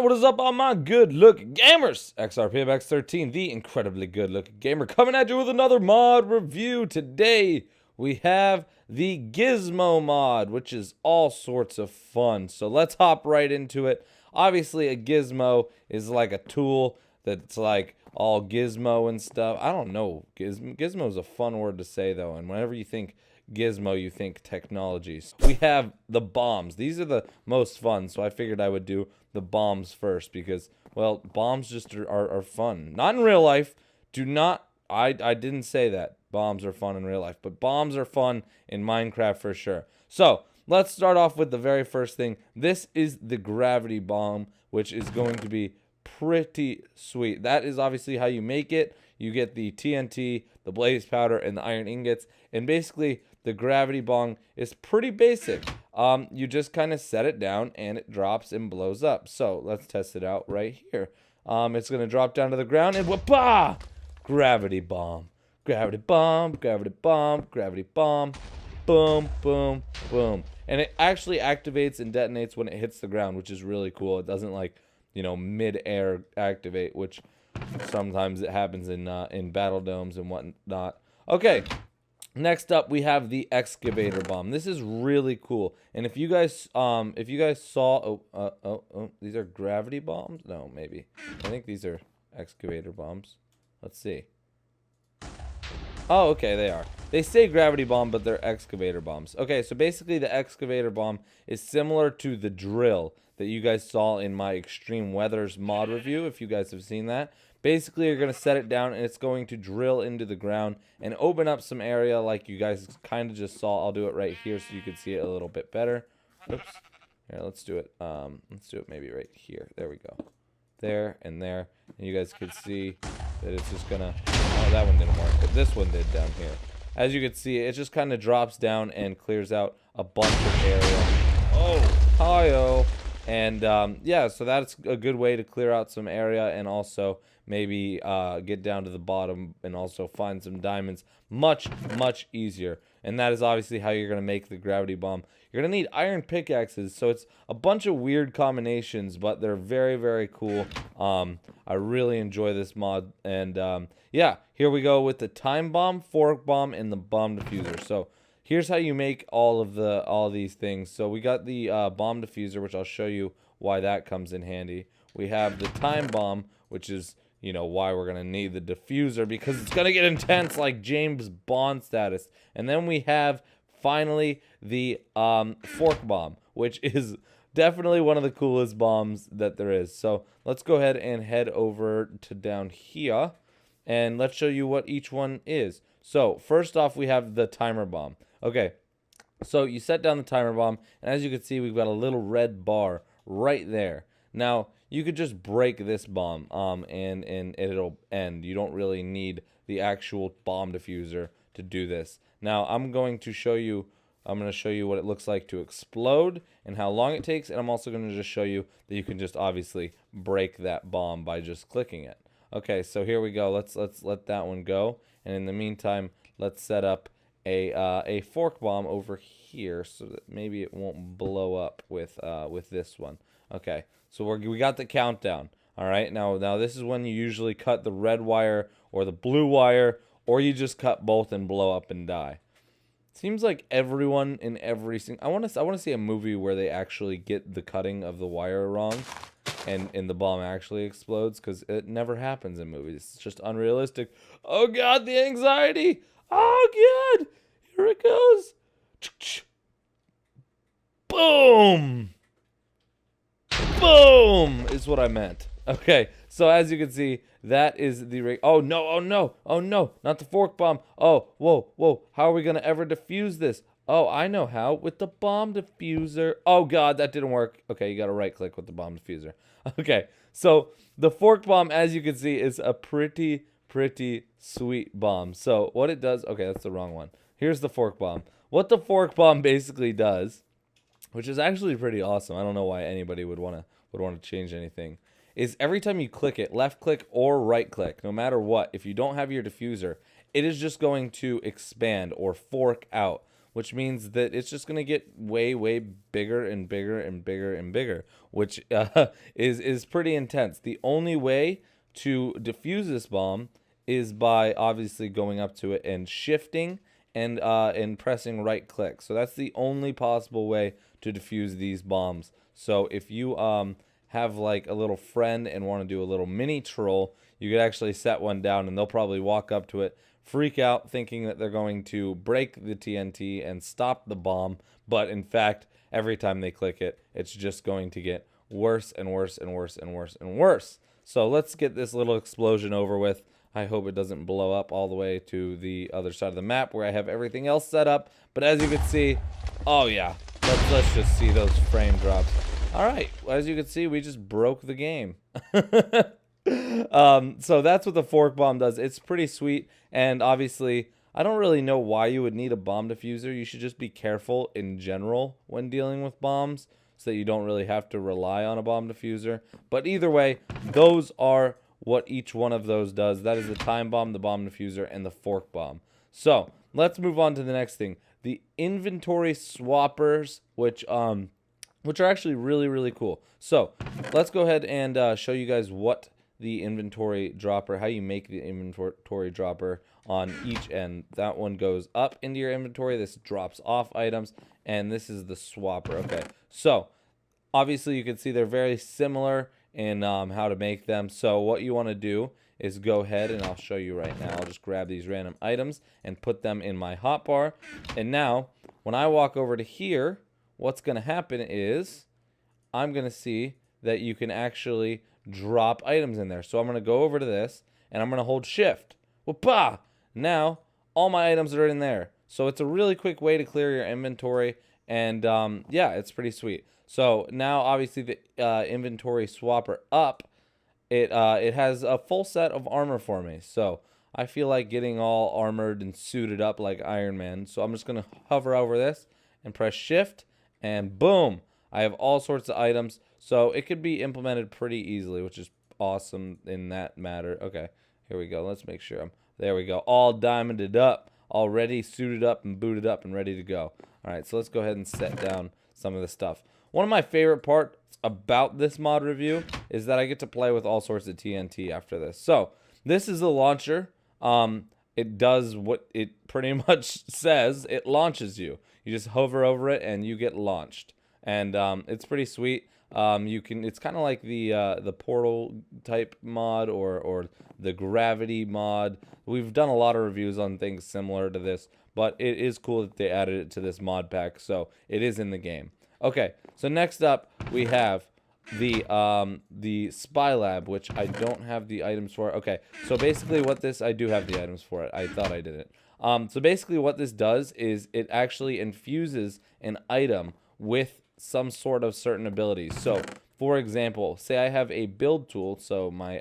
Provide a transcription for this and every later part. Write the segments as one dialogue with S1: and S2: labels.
S1: what is up, all my good-looking gamers? XRPMX13, the incredibly good-looking gamer, coming at you with another mod review. Today, we have the Gizmo mod, which is all sorts of fun. So let's hop right into it. Obviously, a gizmo is like a tool that's like all gizmo and stuff. I don't know. Gizmo is a fun word to say, though, and whenever you think Gizmo, you think technologies. We have the bombs. These are the most fun, so I figured I would do the bombs first because, well, bombs just are fun. Not in real life. Do not, I didn't say that. Bombs are fun in real life, but bombs are fun in Minecraft for sure. So, let's start off with the very first thing. This is the gravity bomb, which is going to be pretty sweet. That is obviously how you make it. You get the TNT, the blaze powder, and the iron ingots, and basically the gravity bomb is pretty basic. You just kind of set it down and it drops and blows up. So let's test it out right here. It's gonna drop down to the ground and whoop-ah! Gravity bomb, gravity bomb, gravity bomb, gravity bomb, boom, boom, boom. And it actually activates and detonates when it hits the ground, which is really cool. It doesn't, like, you know, mid-air activate, which sometimes it happens in battle domes and whatnot. Okay, next up we have the excavator bomb. This is really cool. And if you guys saw, these are gravity bombs? No, maybe. I think these are excavator bombs. Let's see. Oh, okay, they are. They say gravity bomb, but they're excavator bombs. Okay, so basically the excavator bomb is similar to the drill that you guys saw in my Extreme Weathers mod review, if you guys have seen that. Basically, you're going to set it down, and it's going to drill into the ground and open up some area like you guys kind of just saw. I'll do it right here so you can see it a little bit better. Oops. Here, let's do it. Let's do it maybe right here. There we go. There and there. And you guys can see that it's just going to... Oh, that one didn't work, but this one did down here. As you can see, it just kind of drops down and clears out a bunch of area. Oh, hi-oh. And yeah, so that's a good way to clear out some area and also maybe get down to the bottom and also find some diamonds much easier. And that is obviously how you're going to make the gravity bomb. You're going to need iron pickaxes, so it's a bunch of weird combinations, but they're very cool. I really enjoy this mod. And yeah, here we go with the time bomb, fork bomb, and the bomb diffuser. So here's how you make all of these things. So we got the bomb diffuser, which I'll show you why that comes in handy. We have the time bomb, which is, you know, why we're gonna need the diffuser, because it's gonna get intense like James Bond status. And then we have finally the fork bomb, which is definitely one of the coolest bombs that there is. So let's go ahead and head over to down here, and let's show you what each one is. So first off, we have the timer bomb. Okay, so you set down the timer bomb, and as you can see, we've got a little red bar right there. Now, you could just break this bomb, and it'll end. You don't really need the actual bomb diffuser to do this. Now, I'm going to show you what it looks like to explode and how long it takes, and I'm also going to just show you that you can just obviously break that bomb by just clicking it. Okay, so here we go. Let's let that one go, and in the meantime, let's set up a fork bomb over here so that maybe it won't blow up with this one. Okay, so we got the countdown. All right, now this is when you usually cut the red wire or the blue wire, or you just cut both and blow up and die. Seems like everyone in every single... I want to see a movie where they actually get the cutting of the wire wrong and the bomb actually explodes, because it never happens in movies. It's just unrealistic. Oh god, the anxiety! Oh god! Here it goes! Boom! Boom! Is what I meant. Okay, so as you can see, that is the... Oh no, oh no, oh no, not the fork bomb. Oh, whoa, how are we gonna ever defuse this? Oh, I know how, with the bomb diffuser. Oh god, that didn't work. Okay, you gotta right click with the bomb diffuser. Okay, so the fork bomb, as you can see, is a pretty sweet bomb. So what it does... Okay, that's the wrong one. Here's the fork bomb. What the fork bomb basically does, which is actually pretty awesome, I don't know why anybody would want to change anything, is every time you click it, left click or right click, no matter what, if you don't have your diffuser, it is just going to expand or fork out, which means that it's just going to get way, way bigger and bigger and bigger and bigger, which is pretty intense. The only way to defuse this bomb is by obviously going up to it and shifting and pressing right click. So that's the only possible way to defuse these bombs. So if you have like a little friend and want to do a little mini troll, you could actually set one down and they'll probably walk up to it, freak out thinking that they're going to break the TNT and stop the bomb, but in fact, every time they click it, it's just going to get worse and worse and worse and worse and worse. So let's get this little explosion over with. I hope it doesn't blow up all the way to the other side of the map where I have everything else set up. But as you can see, oh yeah, let's just see those frame drops. All right, as you can see, we just broke the game. So that's what the fork bomb does. It's pretty sweet, and obviously, I don't really know why you would need a bomb diffuser. You should just be careful in general when dealing with bombs, so that you don't really have to rely on a bomb diffuser. But either way, those are what each one of those does. That is the time bomb, the bomb diffuser, and the fork bomb. So let's move on to the next thing. The inventory swappers, which are actually really, really cool. So let's go ahead and show you guys what the inventory dropper, how you make the inventory dropper on each end. That one goes up into your inventory. This drops off items, and this is the swapper. Okay, so obviously you can see they're very similar in how to make them. So what you want to do is go ahead, and I'll show you right now. I'll just grab these random items and put them in my hotbar. And now when I walk over to here, what's going to happen is I'm going to see that you can actually drop items in there. So I'm going to go over to this, and I'm going to hold shift. Whoopah! Now all my items are in there. So it's a really quick way to clear your inventory, and yeah, it's pretty sweet. So now obviously the inventory swapper up, it has a full set of armor for me. So I feel like getting all armored and suited up like Iron Man. So I'm just going to hover over this and press shift, and boom, I have all sorts of items. So it could be implemented pretty easily, which is awesome in that matter. Okay, here we go. Let's make sure there we go. All diamonded up, already suited up and booted up and ready to go. All right, so let's go ahead and set down some of this stuff. One of my favorite parts about this mod review is that I get to play with all sorts of TNT after this. So this is the launcher. It does what it pretty much says. It launches you. You just hover over it and you get launched. And it's pretty sweet. It's kind of like the portal type mod or the gravity mod. We've done a lot of reviews on things similar to this, but it is cool that they added it to this mod pack, so it is in the game. Okay, so next up we have the spy lab, which I don't have the items for. Okay, so basically what this, I do have the items for it. I thought I didn't. So basically what this does is it actually infuses an item with some sort of certain abilities. So for example, say I have a build tool, so my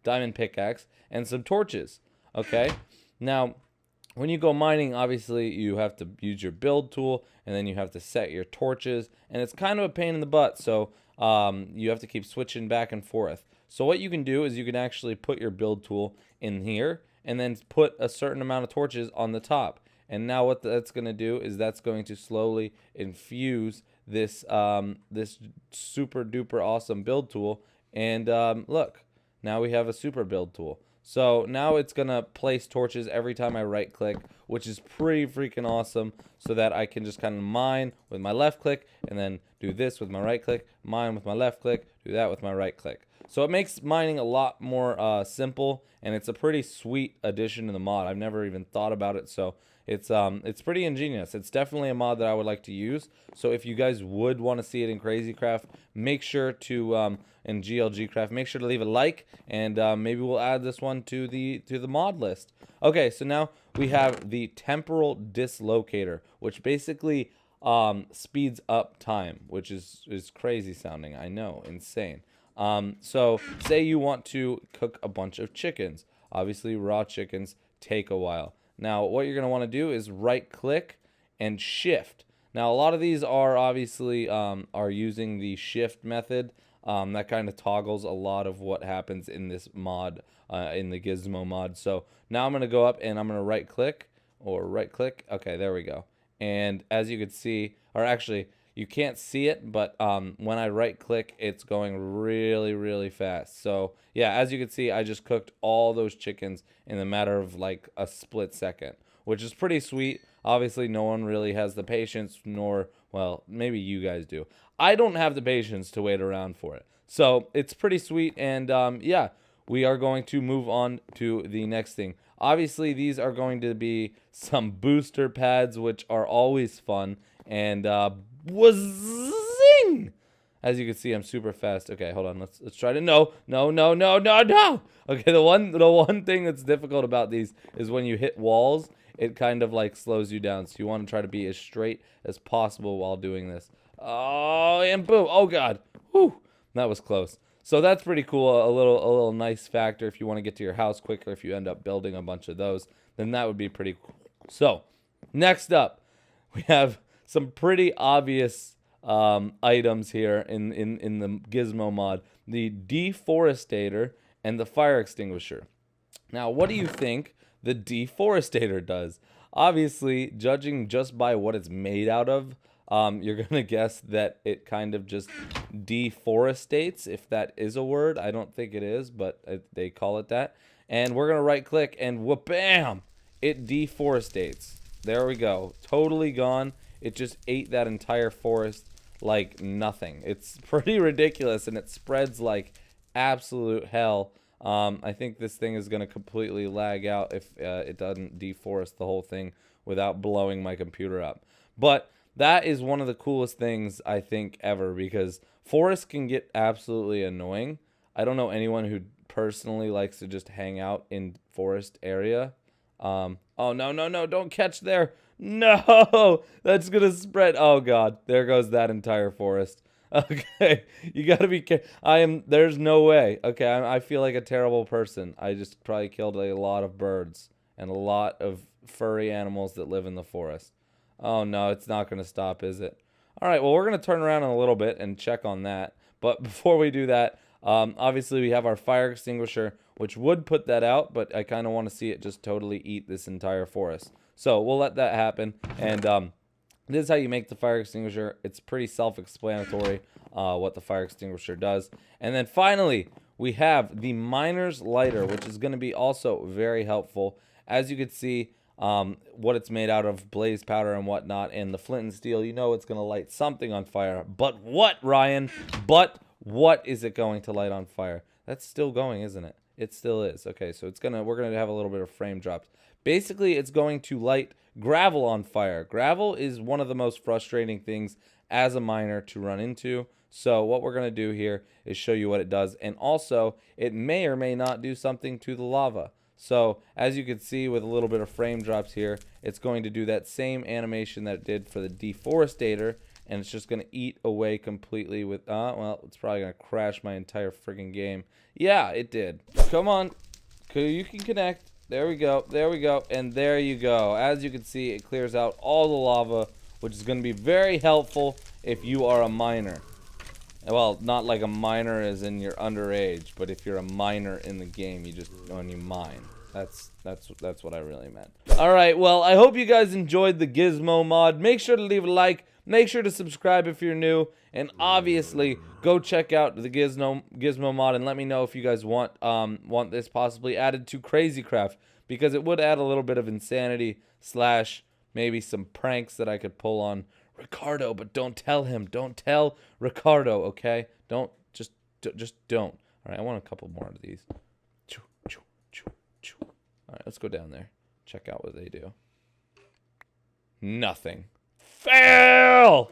S1: diamond pickaxe and some torches. Okay, now when you go mining, obviously you have to use your build tool, and then you have to set your torches, and it's kind of a pain in the butt. So you have to keep switching back and forth. So what you can do is you can actually put your build tool in here and then put a certain amount of torches on the top. And now what that's going to do is that's going to slowly infuse this this super duper awesome build tool. And look, now we have a super build tool. So now it's going to place torches every time I right click, which is pretty freaking awesome, so that I can just kind of mine with my left click and then do this with my right click, mine with my left click, do that with my right click. So it makes mining a lot more simple, and it's a pretty sweet addition to the mod. I've never even thought about it, so it's pretty ingenious. It's definitely a mod that I would like to use. So if you guys would want to see it in CrazyCraft, make sure to in GLGcraft, make sure to leave a like, and maybe we'll add this one to the mod list. Okay, so now we have the temporal dislocator, which basically speeds up time, which is crazy sounding. I know, insane. So say you want to cook a bunch of chickens. Obviously, raw chickens take a while. Now, what you're going to want to do is right click and shift. Now, a lot of these are obviously are using the shift method. That kind of toggles a lot of what happens in this mod, in the Gizmo mod. So now I'm going to go up and I'm going to right click. Okay, there we go. And as you can see, or actually, you can't see it, but when I right click, it's going really, really fast. So yeah, as you can see, I just cooked all those chickens in the matter of like a split second, which is pretty sweet. Obviously, no one really has the patience, nor, well, maybe you guys do. I don't have the patience to wait around for it. So it's pretty sweet. And yeah, we are going to move on to the next thing. Obviously, these are going to be some booster pads, which are always fun. And Wazing! As you can see, I'm super fast. Okay, hold on. Let's try to no. Okay, the one thing that's difficult about these is when you hit walls, it kind of like slows you down. So you want to try to be as straight as possible while doing this. Oh, and boom. Oh god. Whew. That was close. So that's pretty cool. A little nice factor if you want to get to your house quicker. If you end up building a bunch of those, then that would be pretty cool. So, next up, we have some pretty obvious items here in the Gizmo mod: the deforestator and the fire extinguisher. Now, what do you think the deforestator does? Obviously, judging just by what it's made out of, you're gonna guess that it kind of just deforestates, if that is a word. I don't think it is, but they call it that. And we're gonna right click and whoop, bam! It deforestates. There we go. Totally gone. It just ate that entire forest like nothing. It's pretty ridiculous, and it spreads like absolute hell. I think this thing is going to completely lag out if it doesn't deforest the whole thing without blowing my computer up. But that is one of the coolest things I think ever, because forests can get absolutely annoying. I don't know anyone who personally likes to just hang out in forest area. Oh, no, don't catch there. No, that's gonna spread. Oh god, there goes that entire forest. Okay, you gotta be careful. There's no way. Okay, I feel like a terrible person. I just probably killed a lot of birds and a lot of furry animals that live in the forest. Oh no, it's not gonna stop, is it? All right, well, we're gonna turn around in a little bit and check on that. But before we do that, obviously we have our fire extinguisher, which would put that out, but I kind of want to see it just totally eat this entire forest. So we'll let that happen. And this is how you make the fire extinguisher. It's pretty self-explanatory what the fire extinguisher does. And then finally, we have the miner's lighter, which is going to be also very helpful. As you can see, what it's made out of, blaze powder and whatnot, and the flint and steel, you know it's going to light something on fire. But what, Ryan? But what is it going to light on fire? That's still going, isn't it? It still is. Okay, so we're gonna have a little bit of frame drops. Basically, it's going to light gravel on fire. Gravel is one of the most frustrating things as a miner to run into. So what we're gonna do here is show you what it does, and also it may or may not do something to the lava. So as you can see with a little bit of frame drops here, it's going to do that same animation that it did for the deforestator, and it's just going to eat away completely with, well, it's probably going to crash my entire friggin' game. Yeah, it did. Come on. You can connect. There we go. There we go. And there you go. As you can see, it clears out all the lava, which is going to be very helpful if you are a miner. Well, not like a miner as in you're underage, but if you're a miner in the game, you just, when you mine. That's what I really meant. All right, well, I hope you guys enjoyed the Gizmo mod. Make sure to leave a like. Make sure to subscribe if you're new, and obviously go check out the Gizmo mod and let me know if you guys want this possibly added to Crazy Craft, because it would add a little bit of insanity / maybe some pranks that I could pull on Ricardo. But don't tell him. Don't tell Ricardo, okay? Don't just don't. All right, I want a couple more of these. All right, let's go down there. Check out what they do. Nothing. Fail!